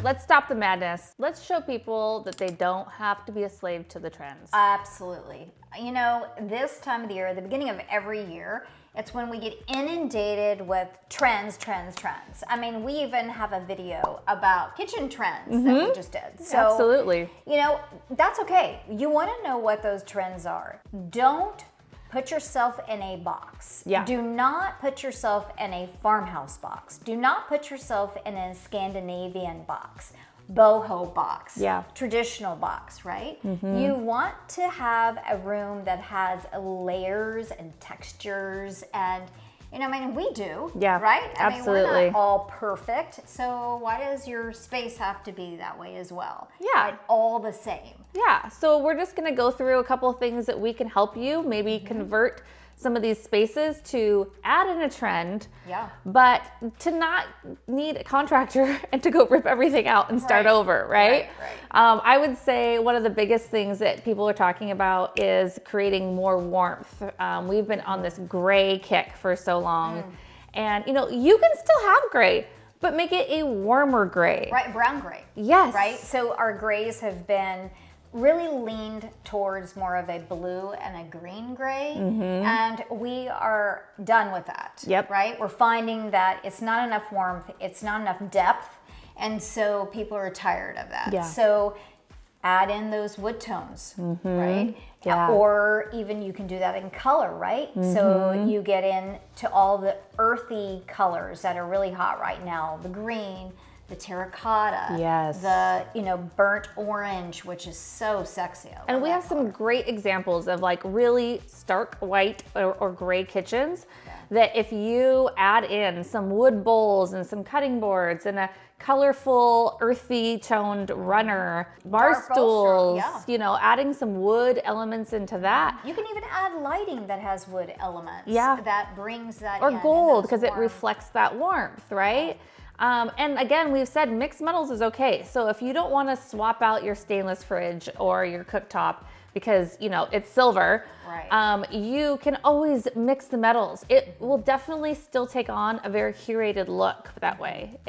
let's stop the madness. Let's show people that they don't have to be a slave to the trends. Absolutely. You know, this time of the year, the beginning of every year, it's when we get inundated with trends. I mean, we even have a video about kitchen trends that we just did. So, absolutely. You know, that's okay. You want to know what those trends are. Don't put yourself in a box. Yeah. Do not put yourself in a farmhouse box. Do not put yourself in a Scandinavian box, boho box, traditional box, right? You want to have a room that has layers and textures and, you know, I mean, we do, right? I mean, we're not all perfect, so why does your space have to be that way as well? Yeah. Right? All the same. Yeah, so we're just gonna go through a couple things that we can help you maybe convert some of these spaces to add in a trend, but to not need a contractor and to go rip everything out and start over, right? I would say one of the biggest things that people are talking about is creating more warmth. We've been on this gray kick for so long, and you know, you can still have gray, but make it a warmer gray. Right, brown gray. Yes. Right, so our grays have been really leaned towards more of a blue and a green gray, and we are done with that. Right, we're finding that it's not enough warmth, it's not enough depth, and so people are tired of that. So add in those wood tones, right? Or even you can do that in color, right? So you get into all the earthy colors that are really hot right now, the green, the terracotta, the, you know, burnt orange, which is so sexy. And we have some great examples of like really stark white or gray kitchens that if you add in some wood bowls and some cutting boards and a colorful earthy toned runner, bar stools, you know, adding some wood elements into that. You can even add lighting that has wood elements that brings that or gold because it reflects that warmth, right? And again, we've said mixed metals is okay. So if you don't want to swap out your stainless fridge or your cooktop because, you know, it's silver, you can always mix the metals. It will definitely still take on a very curated look that way.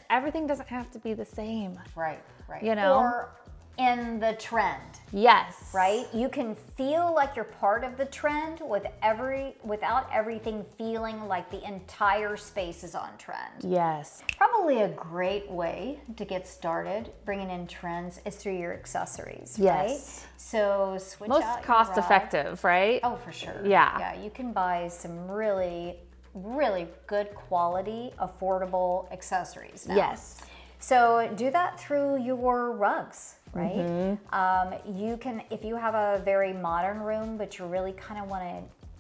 Everything doesn't have to be the same. Right. You know? Or in the trend. Yes. Right? You can feel like you're part of the trend without everything feeling like the entire space is on trend. Yes. Probably a great way to get started bringing in trends is through your accessories, right? So switch out most cost effective, right? Oh, for sure. Yeah, you can buy some really, really good quality, affordable accessories now. So do that through your rugs, right? You can, if you have a very modern room, but you're really kind of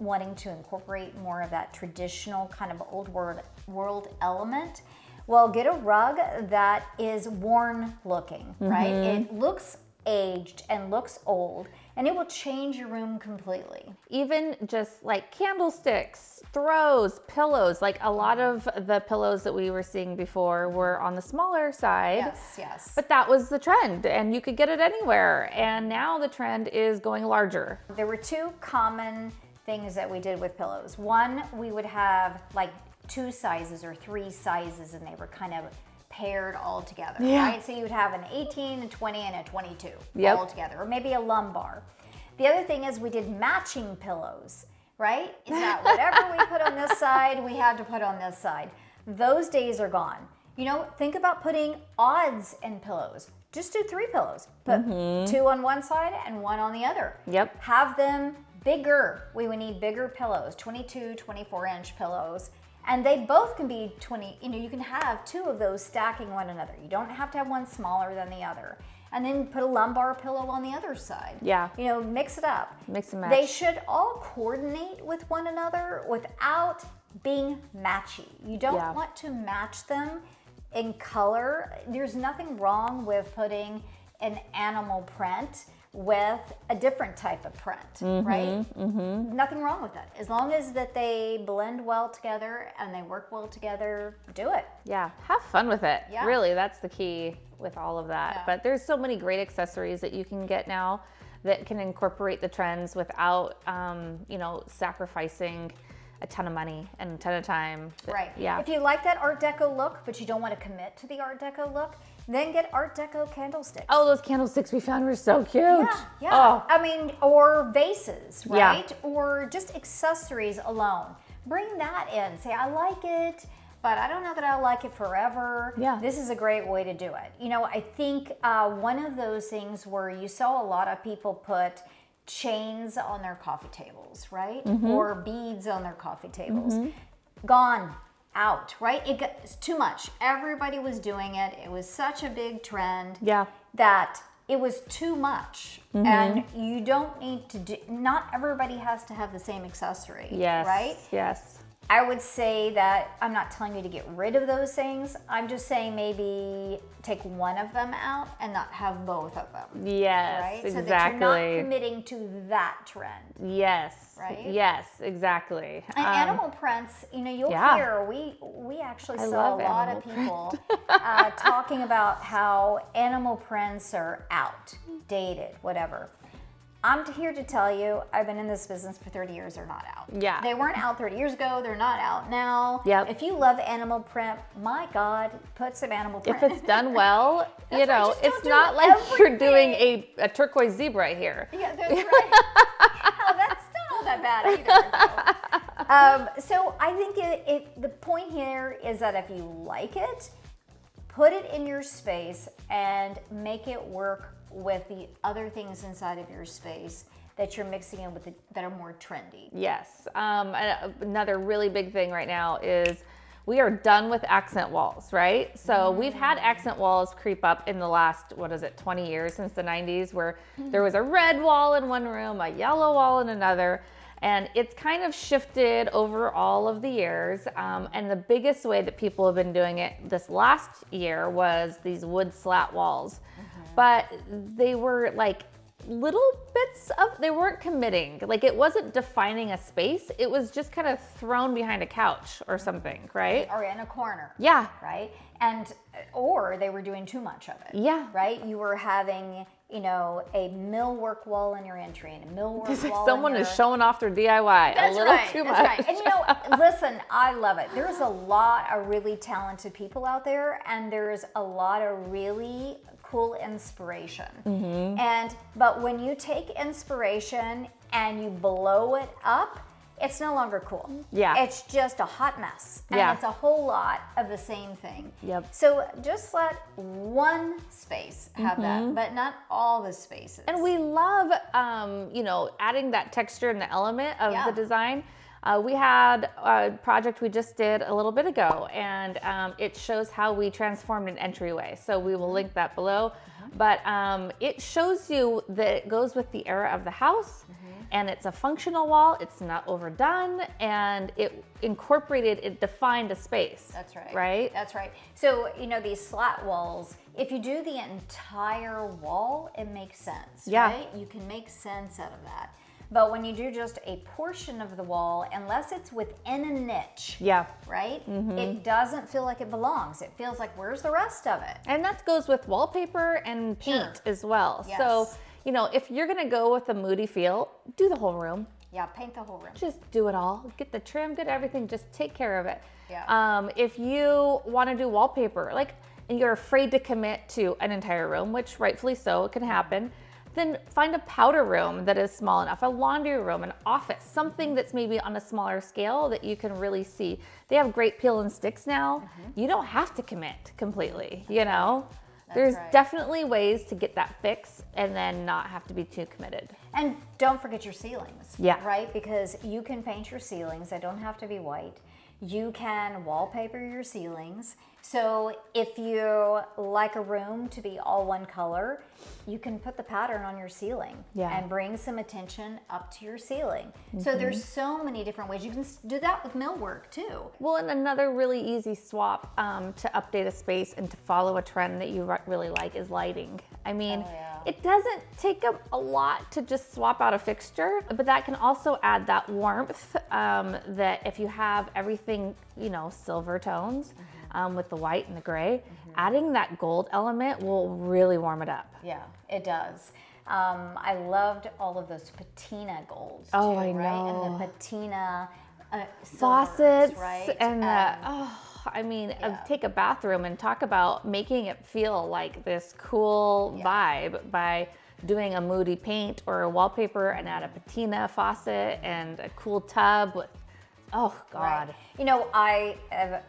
wanting to incorporate more of that traditional kind of old world element, well, get a rug that is worn looking, right? It looks aged and looks old, and it will change your room completely. Even just like candlesticks, throws, pillows, like a lot of the pillows that we were seeing before were on the smaller side. Yes. But that was the trend and you could get it anywhere. And now the trend is going larger. There were two common things that we did with pillows. One, we would have like 2 sizes or 3 sizes, and they were kind of paired all together, right? So you would have an 18, a 20, and a 22 all together, or maybe a lumbar. The other thing is we did matching pillows, right? Is that whatever we put on this side, we had to put on this side. Those days are gone. You know, think about putting odds in pillows. Just do 3 pillows. Put 2 on one side and 1 on the other. Have them bigger. We would need bigger pillows, 22, 24-inch pillows. And they both can be 20, you know, you can have 2 of those stacking one another. You don't have to have one smaller than the other. And then put a lumbar pillow on the other side. You know, mix it up. Mix and match. They should all coordinate with one another without being matchy. You don't want to match them in color. There's nothing wrong with putting an animal print with a different type of print, right? Nothing wrong with that. As long as that they blend well together and they work well together, do it. Have fun with it. Really, that's the key with all of that. But there's so many great accessories that you can get now that can incorporate the trends without, you know, sacrificing a ton of money and a ton of time. Right. Yeah. If you like that Art Deco look, but you don't want to commit to the Art Deco look, then get Art Deco candlesticks. Oh, those candlesticks we found were so cute. Yeah. Oh. I mean, or vases, right? Yeah. Or just accessories alone. Bring that in. Say, I like it, but I don't know that I like it forever. Yeah. This is a great way to do it. You know, I think one of those things where you saw a lot of people put chains on their coffee tables, right? Or beads on their coffee tables. Gone. Out, right? It's too much. Everybody was doing it. It was such a big trend that it was too much. And you don't need to do, not everybody has to have the same accessory, right? Yes. I would say that I'm not telling you to get rid of those things. I'm just saying maybe take one of them out and not have both of them. Yes, right? exactly. So that you're not committing to that trend. Yes. Right? Yes, exactly. And animal prints, you know, you'll hear, we actually saw a lot of people talking about how animal prints are outdated, whatever. I'm here to tell you, I've been in this business for 30 years, they're not out. Yeah. They weren't out 30 years ago, they're not out now. Yep. If you love animal print, my God, put some animal print. If it's done well, you know, just don't it's do not like you're doing everything. a turquoise zebra here. Yeah, that's right. Oh, that's not all that bad either. So I think the point here is that if you like it, put it in your space and make it work with the other things inside of your space that you're mixing in with that are more trendy. Yes. Another really big thing right now is we are done with accent walls, right? So we've had accent walls creep up in the last, 20 years since the 90s, where there was a red wall in one room, a yellow wall in another. And it's kind of shifted over all of the years. And the biggest way that people have been doing it this last year was these wood slat walls. But they were like little bits of, they weren't committing. Like it wasn't defining a space. It was just kind of thrown behind a couch or something, right? Or in a corner. Yeah. Right? And, or they were doing too much of it. Yeah. Right? You were having, you know, a millwork wall in your entry and a millwork wall Someone in your... is showing off their DIY a little too much. That's right. And you know, listen, I love it. There's a lot of really talented people out there, and there's a lot of really cool inspiration. But when you take inspiration and you blow it up, it's no longer cool. Yeah. It's just a hot mess. And it's a whole lot of the same thing. Yep. So just let one space have that, but not all the spaces. And we love, you know, adding that texture and the element of the design. We had a project we just did a little bit ago, and it shows how we transformed an entryway. So we will link that below. But it shows you that it goes with the era of the house, and it's a functional wall. It's not overdone, and it defined a space. That's right. Right? That's right. So, you know, these slat walls, if you do the entire wall, it makes sense, right? You can make sense out of that. But when you do just a portion of the wall, unless it's within a niche, right? It doesn't feel like it belongs. It feels like, where's the rest of it? And that goes with wallpaper and paint as well. Yes. So, you know, if you're gonna go with a moody feel, do the whole room. Yeah, paint the whole room. Just do it all. Get the trim, get everything, just take care of it. Yeah. If you wanna do wallpaper, like, and you're afraid to commit to an entire room, which rightfully so, it can happen, then find a powder room that is small enough, a laundry room, an office, something that's maybe on a smaller scale that you can really see. They have great peel and sticks now. You don't have to commit completely, you know? There's definitely ways to get that fix and then not have to be too committed. And don't forget your ceilings, Yeah. right? Because you can paint your ceilings. They don't have to be white. You can wallpaper your ceilings. So if you like a room to be all one color, you can put the pattern on your ceiling and bring some attention up to your ceiling. So there's so many different ways. You can do that with millwork too. Well, and another really easy swap to update a space and to follow a trend that you really like is lighting. I mean, it doesn't take a lot to just swap out a fixture, but that can also add that warmth that if you have everything, you know, silver tones, with the white and the gray, adding that gold element will really warm it up. Yeah, it does. I loved all of those patina golds too, Oh, I right? know. And the patina faucets, right? and take a bathroom and talk about making it feel like this cool vibe by doing a moody paint or a wallpaper and add a patina faucet and a cool tub with, oh God. Right. You know, I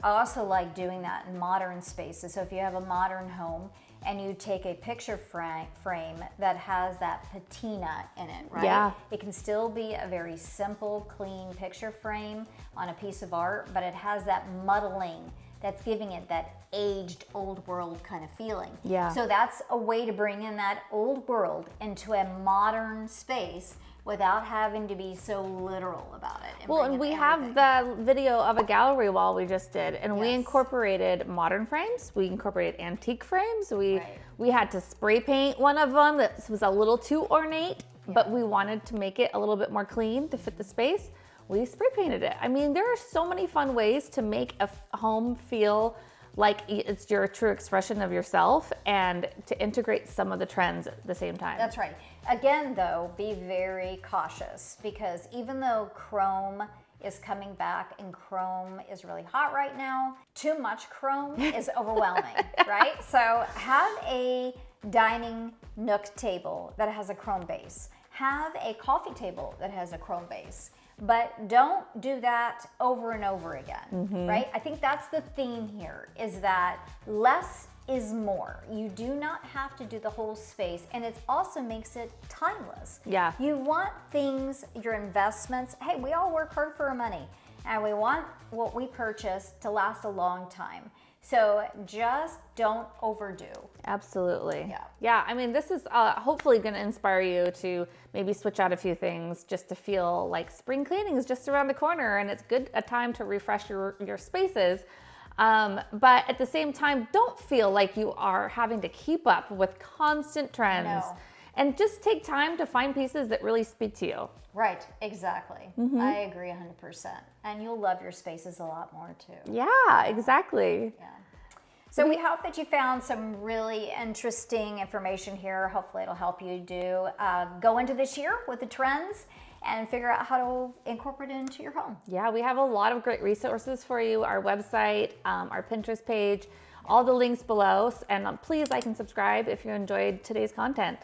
also like doing that in modern spaces. So if you have a modern home and you take a picture frame that has that patina in it, right? Yeah. It can still be a very simple, clean picture frame on a piece of art, but it has that muddling that's giving it that aged old world kind of feeling. Yeah. So that's a way to bring in that old world into a modern space without having to be so literal about it. Well, and we have the video of a gallery wall we just did, and we incorporated modern frames. We incorporated antique frames. We had to spray paint one of them that was a little too ornate, but we wanted to make it a little bit more clean to fit the space. We spray painted it. I mean, there are so many fun ways to make a home feel like it's your true expression of yourself and to integrate some of the trends at the same time. That's right. Again, though, be very cautious, because even though chrome is coming back and chrome is really hot right now, too much chrome is overwhelming, right? So have a dining nook table that has a chrome base. Have a coffee table that has a chrome base. But don't do that over and over again, right? I think that's the theme here, is that less is more. You do not have to do the whole space, and it also makes it timeless. Yeah. You want things, your investments, hey, we all work hard for our money, and we want what we purchase to last a long time. So just don't overdo. Absolutely. Yeah. I mean, this is hopefully going to inspire you to maybe switch out a few things just to feel like spring cleaning is just around the corner, and it's a time to refresh your spaces. But at the same time, don't feel like you are having to keep up with constant trends. No. And just take time to find pieces that really speak to you. Right, exactly. I agree 100%. And you'll love your spaces a lot more too. Yeah, exactly. Yeah. So we hope that you found some really interesting information here. Hopefully it'll help you go into this year with the trends and figure out how to incorporate it into your home. Yeah, we have a lot of great resources for you. Our website, our Pinterest page, all the links below. And please like and subscribe if you enjoyed today's content.